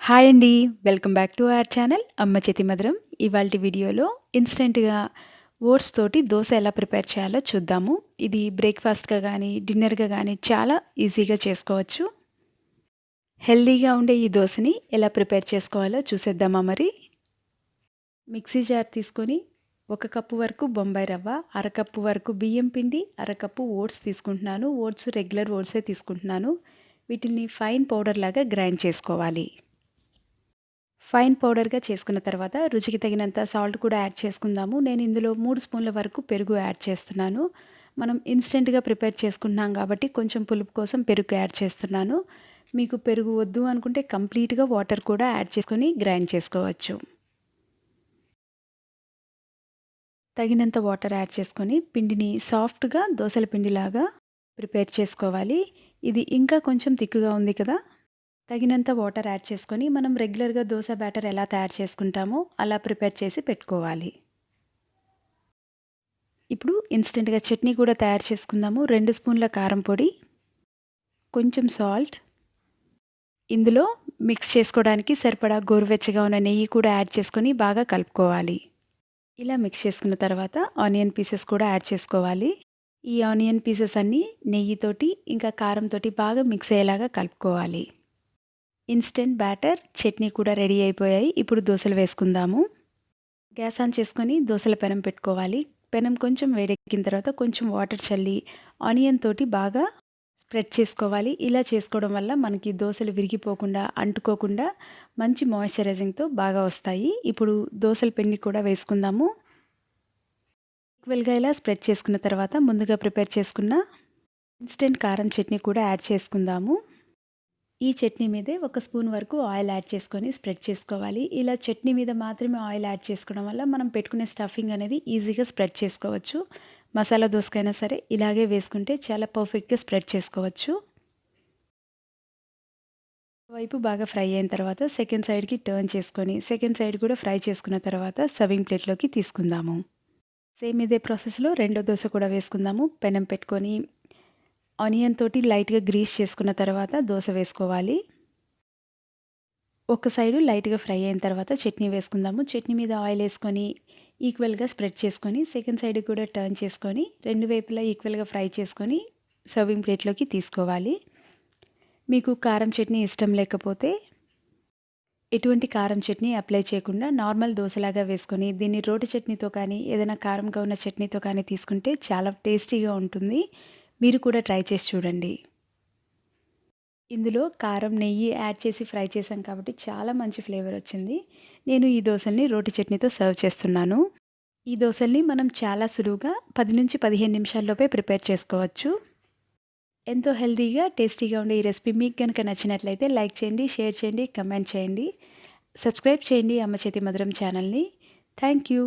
Hi అండి. Welcome back to our channel అమ్మ చేతి మధురం. ఇవాల్టి వీడియోలో ఇన్స్టెంట్‌గా ఓట్స్ తోటి దోస ఎలా ప్రిపేర్ చేయాలో చూద్దాము. ఇది బ్రేక్‌ఫాస్ట్‌గా గానీ, డిన్నర్‌గా గానీ చాలా ఈజీగా చేసుకోవచ్చు. హెల్తీగా ఉండే ఈ దోసని ఎలా ప్రిపేర్ చేసుకోవాలో చూసేద్దామా మరి? మిక్సీ జార్ తీసుకొని 1 కప్పు వరకు బొంబాయి రవ్వ, అరకప్పు వరకు బియ్యం పిండి, అరకప్పు ఓట్స్ తీసుకుంటున్నాను. ఓట్స్ రెగ్యులర్ ఓట్సే తీసుకుంటున్నాను. వీటిని ఫైన్ పౌడర్ లాగా గ్రైండ్ చేసుకోవాలి. ఫైన్ పౌడర్‌గా చేసుకున్న తర్వాత రుచికి తగినంత సాల్ట్ కూడా యాడ్ చేసుకుందాము. నేను ఇందులో 3 స్పూన్ల వరకు పెరుగు యాడ్ చేస్తున్నాను. మనం ఇన్స్టెంట్‌గా ప్రిపేర్ చేసుకుంటున్నాం కాబట్టి కొంచెం పులుపు కోసం పెరుగు యాడ్ చేస్తున్నాను. మీకు పెరుగు వద్దు అనుకుంటే కంప్లీట్‌గా వాటర్ కూడా యాడ్ చేసుకొని గ్రైండ్ చేసుకోవచ్చు. తగినంత వాటర్ యాడ్ చేసుకొని పిండిని సాఫ్ట్‌గా దోసల పిండిలాగా ప్రిపేర్ చేసుకోవాలి. ఇది ఇంకా కొంచెం థిక్‌గా ఉంది కదా! తగినంత వాటర్ యాడ్ చేసుకొని మనం రెగ్యులర్‌గా దోస బ్యాటర్ ఎలా తయారు చేసుకుంటామో అలా ప్రిపేర్ చేసి పెట్టుకోవాలి. ఇప్పుడు ఇన్స్టెంట్‌గా చట్నీ కూడా తయారు చేసుకుందాము. 2 స్పూన్ల కారం పొడి, కొంచెం సాల్ట్, ఇందులో మిక్స్ చేసుకోవడానికి సరిపడా గోరువెచ్చగా ఉన్న నెయ్యి కూడా యాడ్ చేసుకొని బాగా కలుపుకోవాలి. ఇలా మిక్స్ చేసుకున్న తర్వాత ఆనియన్ పీసెస్ కూడా యాడ్ చేసుకోవాలి. ఈ ఆనియన్ పీసెస్ అన్నీ నెయ్యితోటి ఇంకా కారంతోటి బాగా మిక్స్ అయ్యేలాగా కలుపుకోవాలి. ఇన్స్టెంట్ బ్యాటర్, చట్నీ కూడా రెడీ అయిపోయాయి. ఇప్పుడు దోసలు వేసుకుందాము. గ్యాస్ ఆన్ చేసుకొని దోసల పెనం పెట్టుకోవాలి. పెనం కొంచెం వేడెక్కిన తర్వాత కొంచెం వాటర్ చల్లి ఆనియన్ తోటి బాగా స్ప్రెడ్ చేసుకోవాలి. ఇలా చేసుకోవడం వల్ల మనకి దోసలు విరిగిపోకుండా, అంటుకోకుండా మంచి మాయిశ్చరైజింగ్‌తో బాగా వస్తాయి. ఇప్పుడు దోసల పిండి కూడా వేసుకుందాము. ఈక్వల్‌గా ఇలా స్ప్రెడ్ చేసుకున్న తర్వాత ముందుగా ప్రిపేర్ చేసుకున్న ఇన్స్టెంట్ కారం చట్నీ కూడా యాడ్ చేసుకుందాము. ఈ చట్నీ మీదే 1 స్పూన్ వరకు ఆయిల్ యాడ్ చేసుకొని స్ప్రెడ్ చేసుకోవాలి. ఇలా చట్నీ మీద మాత్రమే ఆయిల్ యాడ్ చేసుకోవడం వల్ల మనం పెట్టుకునే స్టఫింగ్ అనేది ఈజీగా స్ప్రెడ్ చేసుకోవచ్చు. మసాలా దోసకైనా సరే ఇలాగే వేసుకుంటే చాలా పర్ఫెక్ట్‌గా స్ప్రెడ్ చేసుకోవచ్చు. వైపు బాగా ఫ్రై అయిన తర్వాత సెకండ్ సైడ్‌కి టర్న్ చేసుకొని సెకండ్ సైడ్ కూడా ఫ్రై చేసుకున్న తర్వాత సర్వింగ్ ప్లేట్‌లోకి తీసుకుందాము. సేమ్ ఇదే ప్రాసెస్‌లో రెండో దోస కూడా వేసుకుందాము. పెనం పెట్టుకొని ఆనియన్ తోటి లైట్‌గా గ్రీస్ చేసుకున్న తర్వాత దోస వేసుకోవాలి. ఒక సైడు లైట్‌గా ఫ్రై అయిన తర్వాత చట్నీ వేసుకుందాము. చట్నీ మీద ఆయిల్ వేసుకొని ఈక్వల్‌గా స్ప్రెడ్ చేసుకొని సెకండ్ సైడ్‌కి కూడా టర్న్ చేసుకొని రెండు వైపులా ఈక్వల్‌గా ఫ్రై చేసుకొని సర్వింగ్ ప్లేట్‌లోకి తీసుకోవాలి. మీకు కారం చట్నీ ఇష్టం లేకపోతే ఎటువంటి కారం చట్నీ అప్లై చేయకుండా నార్మల్ దోసలాగా వేసుకొని దీన్ని రోటి చట్నీతో కానీ ఏదైనా కారంగా ఉన్న చట్నీతో కానీ తీసుకుంటే చాలా టేస్టీగా ఉంటుంది. మీరు కూడా ట్రై చేసి చూడండి. ఇందులో కారం, నెయ్యి యాడ్ చేసి ఫ్రై చేశాం కాబట్టి చాలా మంచి ఫ్లేవర్ వచ్చింది. నేను ఈ దోసల్ని రోటి చట్నీతో సర్వ్ చేస్తున్నాను. ఈ దోసల్ని మనం చాలా సులువుగా 10-15 నిమిషాల్లోపే ప్రిపేర్ చేసుకోవచ్చు. ఎంతో హెల్తీగా, టేస్టీగా ఉండే ఈ రెసిపీ మీకు కనుక నచ్చినట్లయితే లైక్ చేయండి, షేర్ చేయండి, కమెంట్ చేయండి. సబ్స్క్రైబ్ చేయండి అమ్మ చేతి మధురం ఛానల్ని. Thank you.